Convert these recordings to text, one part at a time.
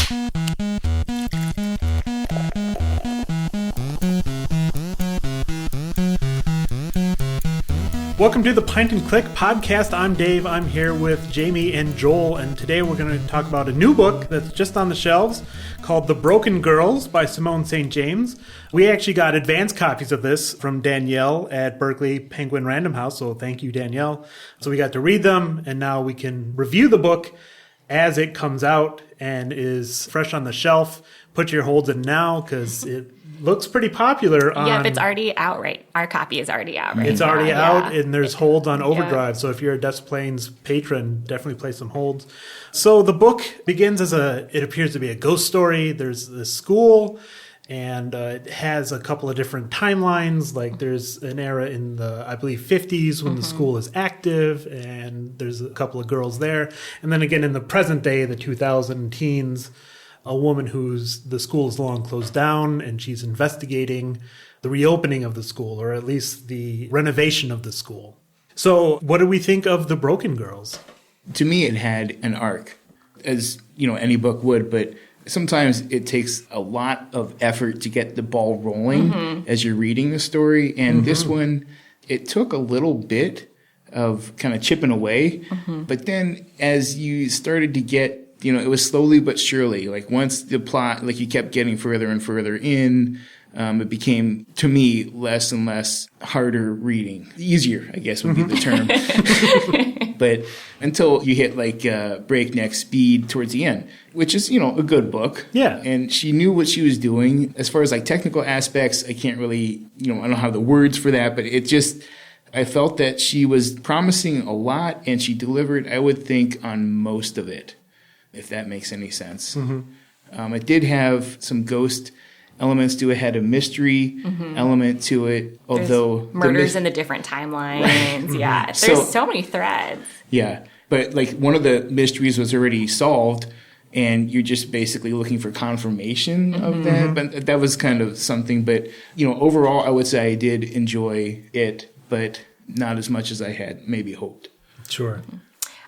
Welcome to the Pint and Click podcast. I'm Dave. I'm here with Jami and Joel, and today we're going to talk about a new book that's just on the shelves called The Broken Girls by Simone St. James. We actually got advance copies of this from Danielle at Berkeley Penguin Random House, so thank you, Danielle. So we got to read them, and now we can review the book as it comes out and is fresh on the shelf. Put your holds in now because it looks pretty popular on... Yeah, if it's already out, right? Our copy is already out, right? It's already out, yeah. And there's holds on Overdrive. So if you're a Des Plaines patron, definitely play some holds. So the book begins as it appears to be a ghost story. There's this school, and it has a couple of different timelines. Like there's an era in the, I believe, 50s when the school is active, and there's a couple of girls there. And then again in the present day, the 2000 teens, a woman the school is long closed down, and she's investigating the reopening of the school, or at least the renovation of the school. So what do we think of The Broken Girls? To me, it had an arc, as any book would, but sometimes it takes a lot of effort to get the ball rolling as you're reading the story. And this one, it took a little bit of kind of chipping away. But then as you started to get, it was slowly but surely. Like once the plot, like you kept getting further and further in, it became, to me, less and less harder reading. Easier, I guess, would be the term. But until you hit like breakneck speed towards the end, which is, a good book. Yeah. And she knew what she was doing. As far as like technical aspects, I can't really, I don't have the words for that, but I felt that she was promising a lot, and she delivered, I would think, on most of it, if that makes any sense. It did have some ghost elements to it, had a mystery element to it, although... There's murders in the different timelines, yeah. There's so many threads. Yeah, but like one of the mysteries was already solved, and you're just basically looking for confirmation of that, but that was kind of something. But, overall, I would say I did enjoy it, but not as much as I had maybe hoped. Sure.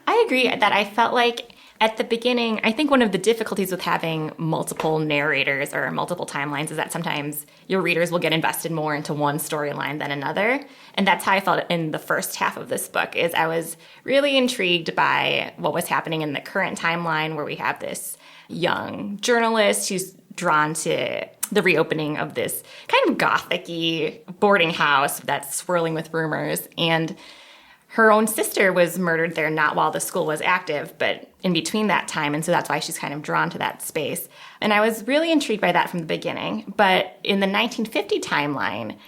I agree that I felt like at the beginning, I think one of the difficulties with having multiple narrators or multiple timelines is that sometimes your readers will get invested more into one storyline than another. And that's how I felt in the first half of this book, is I was really intrigued by what was happening in the current timeline, where we have this young journalist who's drawn to the reopening of this kind of gothic-y boarding house that's swirling with rumors. And her own sister was murdered there, not while the school was active, but in between that time. And so that's why she's kind of drawn to that space. And I was really intrigued by that from the beginning. But in the 1950 timeline,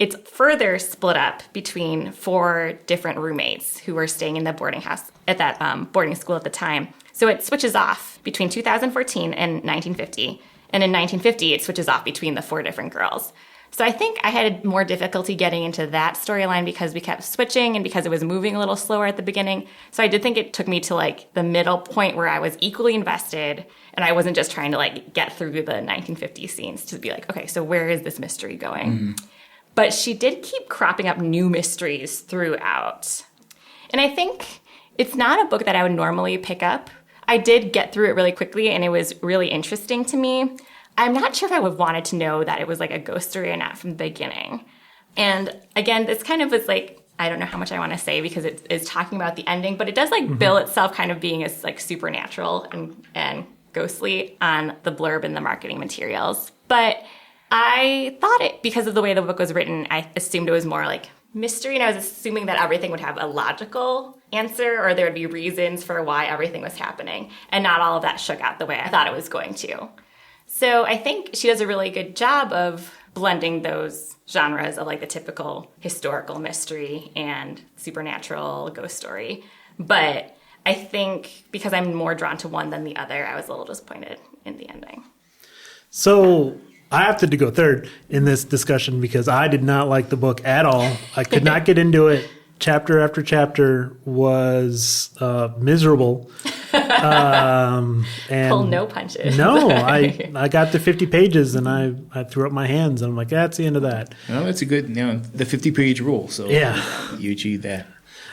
it's further split up between 4 different roommates who were staying in the boarding house at that boarding school at the time. So it switches off between 2014 and 1950. And in 1950, it switches off between the 4 different girls. So I think I had more difficulty getting into that storyline because we kept switching and because it was moving a little slower at the beginning. So I did think it took me to like the middle point where I was equally invested, and I wasn't just trying to like get through the 1950 scenes to be like, okay, so where is this mystery going? But she did keep cropping up new mysteries throughout. And I think it's not a book that I would normally pick up. I did get through it really quickly, and it was really interesting to me. I'm not sure if I would have wanted to know that it was like a ghost story or not from the beginning. And again, this kind of was like, I don't know how much I want to say because it is talking about the ending, but it does like bill itself kind of being as like supernatural and ghostly on the blurb and the marketing materials. But I thought it, because of the way the book was written, I assumed it was more like mystery, and I was assuming that everything would have a logical answer, or there would be reasons for why everything was happening, and not all of that shook out the way I thought it was going to. So I think she does a really good job of blending those genres of like the typical historical mystery and supernatural ghost story. But I think because I'm more drawn to one than the other, I was a little disappointed in the ending. So I have to go third in this discussion because I did not like the book at all. I could not get into it. Chapter after chapter was miserable. And pull no punches. No, I got to 50 pages and I threw up my hands and I'm like, that's the end of that. Well, that's a good, the 50-page rule. So yeah, you achieved that.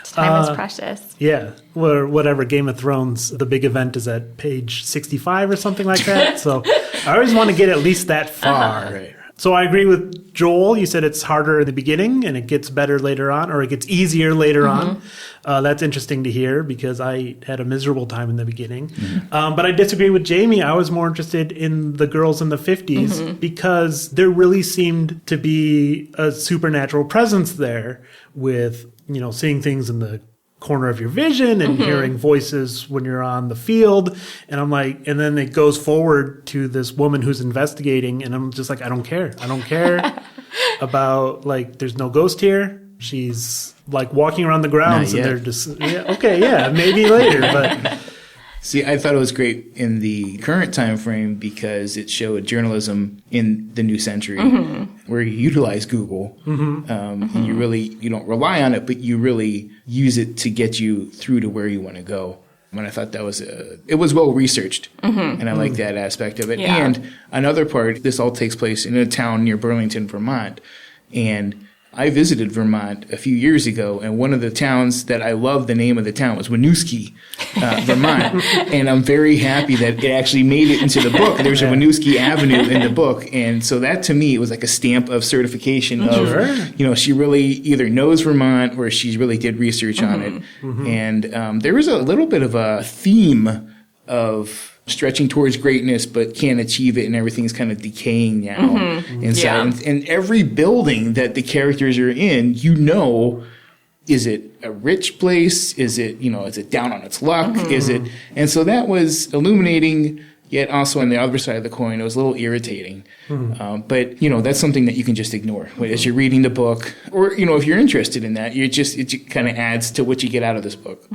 Time is precious. Yeah, or whatever, Game of Thrones, the big event is at page 65 or something like that. So I always want to get at least that far. Right. So I agree with Joel. You said it's harder in the beginning and it gets better later on, or it gets easier later on. That's interesting to hear because I had a miserable time in the beginning. But I disagree with Jami. I was more interested in the girls in the 50s because there really seemed to be a supernatural presence there with, seeing things in the corner of your vision and hearing voices when you're on the field. And I'm like, and then it goes forward to this woman who's investigating. And I'm just like, I don't care. I don't care about, like, there's no ghost here. She's like walking around the grounds and they're just, maybe later. But See, I thought it was great in the current time frame because it showed journalism in the new century where you utilize Google. And you don't rely on it, but you really use it to get you through to where you want to go. And I thought that was it was well researched, and I like that aspect of it. Yeah. And another part, this all takes place in a town near Burlington, Vermont, and I visited Vermont a few years ago, and one of the towns that I love the name of the town was Winooski, Vermont. And I'm very happy that it actually made it into the book. There's a Winooski Avenue in the book. And so that to me was like a stamp of certification of, she really either knows Vermont or she really did research on it. And there was a little bit of a theme of stretching towards greatness but can't achieve it and everything's kind of decaying now inside. And every building that the characters are in, is it a rich place? Is it, is it down on its luck? Is it? And so that was illuminating, yet also on the other side of the coin, it was a little irritating. But, that's something that you can just ignore as you're reading the book. Or, if you're interested in that, it kind of adds to what you get out of this book.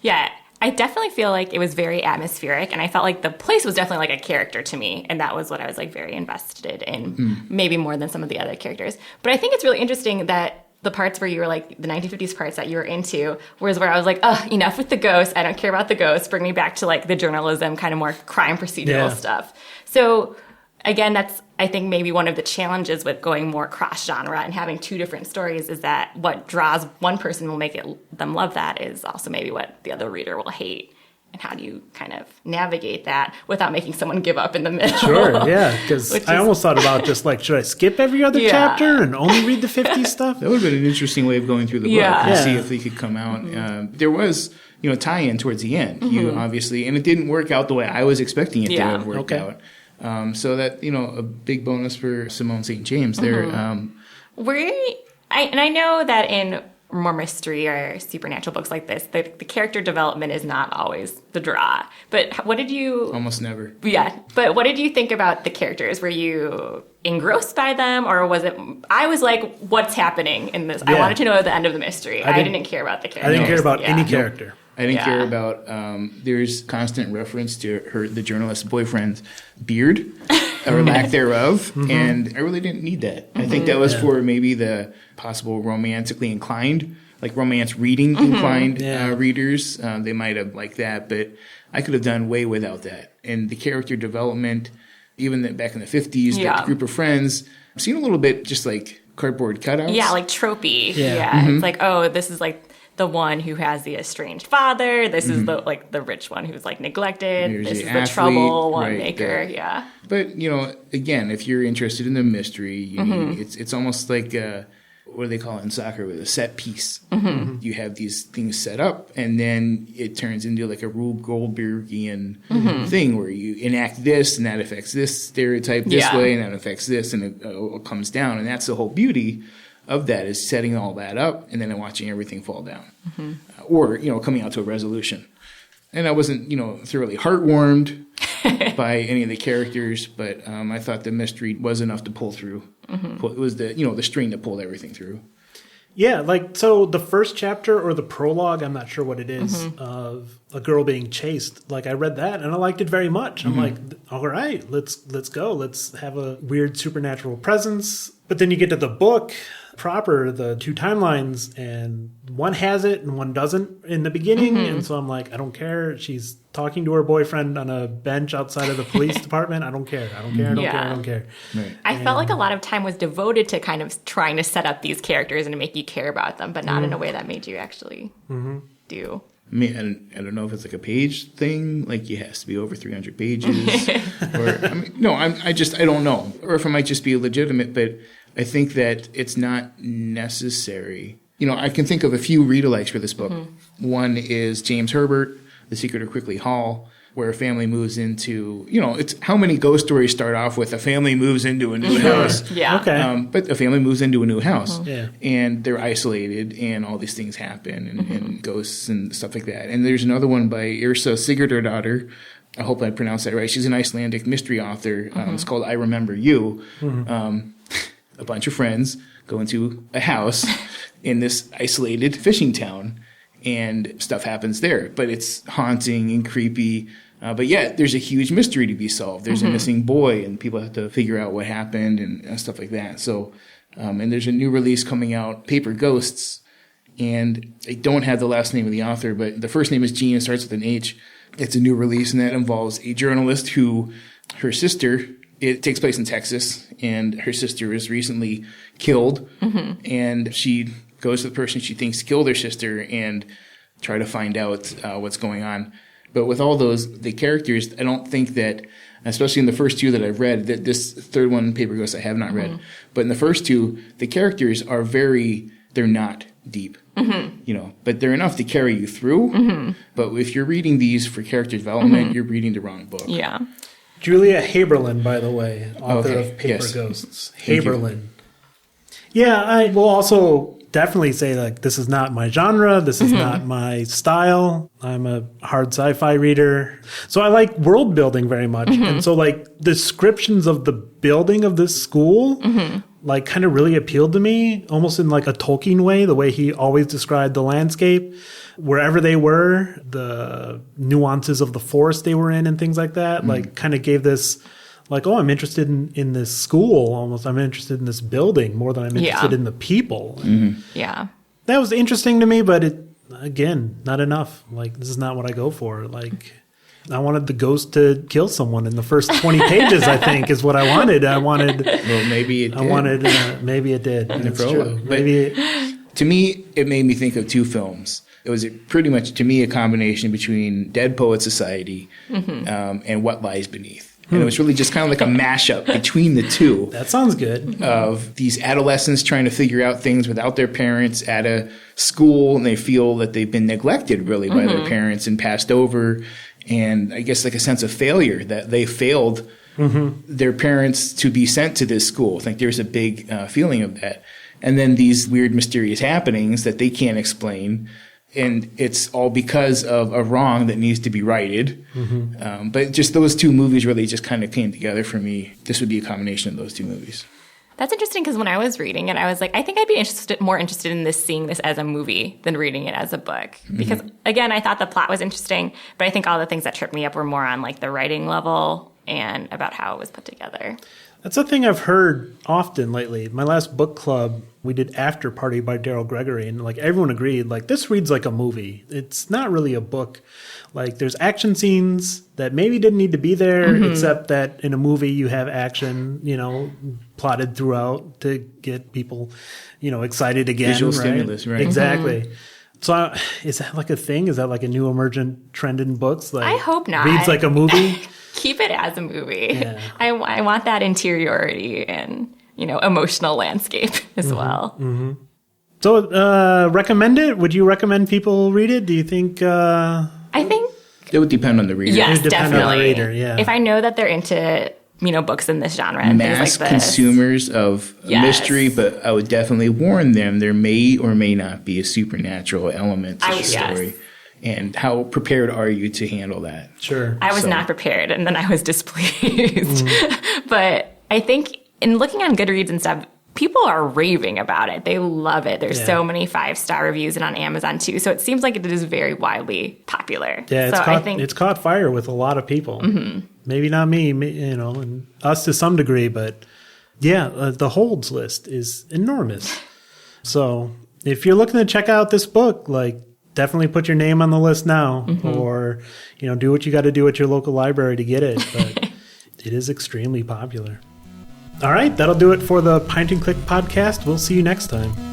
Yeah. I definitely feel like it was very atmospheric, and I felt like the place was definitely like a character to me, and that was what I was like very invested in, maybe more than some of the other characters. But I think it's really interesting that the parts where you were like the 1950s parts that you were into, whereas where I was like, enough with the ghosts. I don't care about the ghosts. Bring me back to like the journalism, kind of more crime procedural stuff. So again, that's, I think, maybe one of the challenges with going more cross-genre and having two different stories is that what draws one person will make them love that is also maybe what the other reader will hate. And how do you kind of navigate that without making someone give up in the middle? Sure, yeah, because I almost thought about just like, should I skip every other chapter and only read the 50s stuff? That would have been an interesting way of going through the book and see if they could come out. There was, tie-in towards the end. You obviously, and it didn't work out the way I was expecting it to have worked out. So that, a big bonus for Simone St. James there. I know that in more mystery or supernatural books like this, the character development is not always the draw. But what did you... Almost never. Yeah. But what did you think about the characters? Were you engrossed by them, or was it... I was like, what's happening in this? I wanted to know the end of the mystery. I didn't care about the characters. I didn't care about any character. I didn't care about, there's constant reference to the journalist's boyfriend's beard, or lack thereof, and I really didn't need that. I think that was for maybe the possible romantically inclined, like romance reading inclined readers. They might have liked that, but I could have done way without that. And the character development, even back in the 50s, the group of friends, I've seen a little bit just like cardboard cutouts. Yeah, like tropey. Yeah. It's like, this is like the one who has the estranged father. This is the rich one who's like neglected. Here's this is athlete, the trouble one maker. That. Yeah. But again, if you're interested in the mystery, it's almost like what do they call it in soccer with a set piece. You have these things set up, and then it turns into like a Rube Goldbergian thing where you enact this, and that affects this stereotype this way, and that affects this, and it comes down, and that's the whole beauty of that, is setting all that up and then watching everything fall down, or coming out to a resolution. And I wasn't thoroughly heartwarmed by any of the characters, but I thought the mystery was enough to pull through. It was the string that pulled everything through. Yeah, so the first chapter or the prologue, I'm not sure what it is, of a girl being chased. Like, I read that and I liked it very much. I'm like, all right, let's go. Let's have a weird supernatural presence. But then you get to the book proper, the two timelines, and one has it and one doesn't in the beginning. And so I'm like, I don't care. She's talking to her boyfriend on a bench outside of the police department. I don't care. I don't care. I don't care. I don't care. Right. I felt like a lot of time was devoted to kind of trying to set up these characters and to make you care about them, but not in a way that made you actually do. I mean, I don't know if it's like a page thing, like it has to be over 300 pages, or I don't know, or if it might just be legitimate. But I think that it's not necessary. I can think of a few read-alikes for this book. One is James Herbert, The Secret of Crickley Hall, where a family moves into, it's how many ghost stories start off with a family moves into a new house. Yeah. Okay. But a family moves into a new house. Yeah. And they're isolated and all these things happen and ghosts and stuff like that. And there's another one by Yrsa Sigurdardóttir. I hope I pronounced that right. She's an Icelandic mystery author. It's called I Remember You. A bunch of friends go into a house in this isolated fishing town. And stuff happens there, but it's haunting and creepy. But yet, there's a huge mystery to be solved. There's a missing boy, and people have to figure out what happened and stuff like that. So, and there's a new release coming out, Paper Ghosts, and I don't have the last name of the author, but the first name is Jean, it starts with an H. It's a new release, and that involves a journalist who, her sister, it takes place in Texas, and her sister was recently killed, and she goes to the person she thinks killed her sister and try to find out what's going on. But with all the characters, I don't think that, especially in the first two that I've read, that this third one, Paper Ghost, I have not read. But in the first two, the characters are they're not deep, but they're enough to carry you through. But if you're reading these for character development, you're reading the wrong book. Yeah. Julia Haberlin, by the way, author of Paper Ghosts. Haberlin. Yeah, I will also definitely say, like, this is not my genre. This is not my style. I'm a hard sci-fi reader. So I like world building very much. And so, like, descriptions of the building of this school, like, kind of really appealed to me, almost in, like, a Tolkien way, the way he always described the landscape, wherever they were, the nuances of the forest they were in and things like that, like, kind of gave this, like, oh, I'm interested in this school almost. I'm interested in this building more than I'm interested in the people. Yeah. That was interesting to me, but again, not enough. Like, this is not what I go for. Like, I wanted the ghost to kill someone in the first 20 pages, I think, is what I wanted. Well, maybe it did. Maybe it did. In the That's prologue. true. To me, it made me think of two films. It was pretty much, to me, a combination between Dead Poet Society and What Lies Beneath. And it was really just kind of like a mashup between the two. That sounds good. Of these adolescents trying to figure out things without their parents at a school, and they feel that they've been neglected really by their parents and passed over. And I guess like a sense of failure, that they failed their parents to be sent to this school. I think there's a big feeling of that. And then these weird, mysterious happenings that they can't explain. And it's all because of a wrong that needs to be righted. But just those two movies really just kind of came together for me. This would be a combination of those two movies. That's interesting because when I was reading it, I was like, I think I'd be more interested in seeing this as a movie than reading it as a book. Because, again, I thought the plot was interesting, but I think all the things that tripped me up were more on, like, the writing level and about how it was put together. That's a thing I've heard often lately. My last book club, we did After Party by Daryl Gregory, and like everyone agreed, like, this reads like a movie. It's not really a book. Like, there's action scenes that maybe didn't need to be there, except that in a movie you have action, plotted throughout to get people, excited again. Visual right? stimulus, right? Exactly. So is that like a thing? Is that like a new emergent trend in books? Like, I hope not. Reads like a movie? Keep it as a movie. Yeah. I want that interiority and, emotional landscape as well. So, recommend it? Would you recommend people read it? Do you think... I think... It would depend on the reader. Yes, It would depend definitely. on the reader, yeah. If I know that they're into, books in this genre and Mass things like this. consumers of mystery, but I would definitely warn them there may or may not be a supernatural element to the story. Yes. And how prepared are you to handle that? Sure. I was not prepared, and then I was displeased. But I think in looking on Goodreads and stuff, people are raving about it. They love it. There's so many 5-star reviews and on Amazon too. So it seems like it is very widely popular. Yeah, it's caught fire with a lot of people. Maybe not me, and us to some degree, but Yeah, the holds list is enormous. So if you're looking to check out this book, like, definitely put your name on the list now, or, do what you got to do at your local library to get it. But it is extremely popular. All right, that'll do it for the Pint and Click podcast. We'll see you next time.